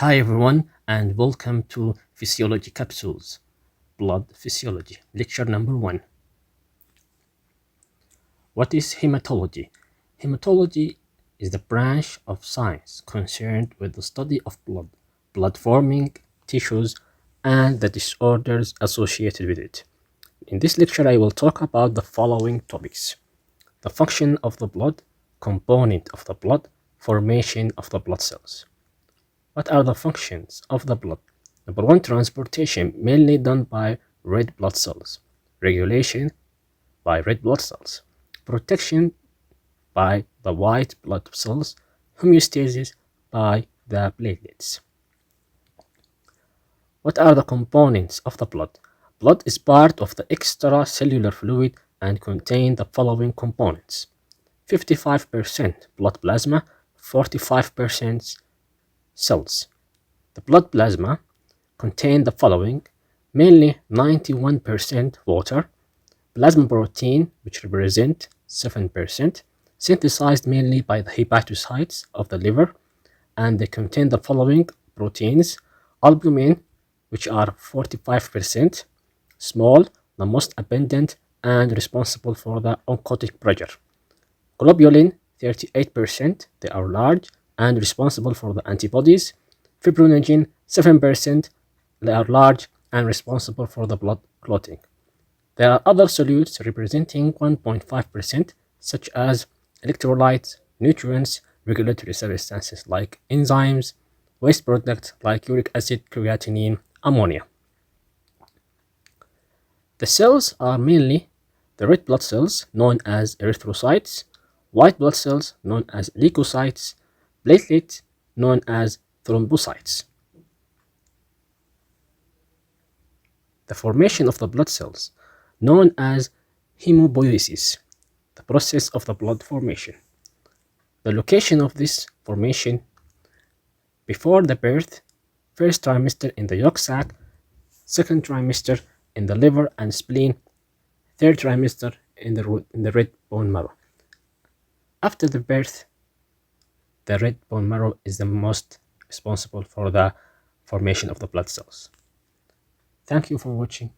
Hi everyone and welcome to Physiology Capsules, Blood Physiology, lecture number 1. What is hematology? Hematology is the branch of science concerned with the study of blood, blood-forming tissues, and the disorders associated with it. In this lecture, I will talk about the following topics: the function of the blood, component of the blood, formation of the blood cells. What are the functions of the blood? Number one, transportation, mainly done by red blood cells. Regulation by red blood cells. Protection by the white blood cells. Homeostasis by the platelets. What are the components of the blood? Blood is part of the extracellular fluid and contains the following components: 55% blood plasma, 45% cells. The blood plasma contain the following: mainly 91% water, plasma protein, which represent 7%, synthesized mainly by the hepatocytes of the liver, and they contain the following proteins: albumin, which are 45%, small, the most abundant, and responsible for the oncotic pressure; globulin, 38%, they are large and responsible for the antibodies; fibrinogen, 7%, they are large and responsible for the blood clotting. There are other solutes representing 1.5%, such as electrolytes, nutrients, regulatory substances like enzymes, waste products like uric acid, creatinine, ammonia. The cells are mainly the red blood cells, known as erythrocytes, white blood cells, known as leukocytes, platelets, known as thrombocytes. The formation of the blood cells, known as hemobiosis, the process of the blood formation. The location of this formation: before the birth, first trimester in the yolk sac, second trimester in the liver and spleen, third trimester in the red bone marrow. After the birth, the red bone marrow is the most responsible for the formation of the blood cells. Thank you for watching.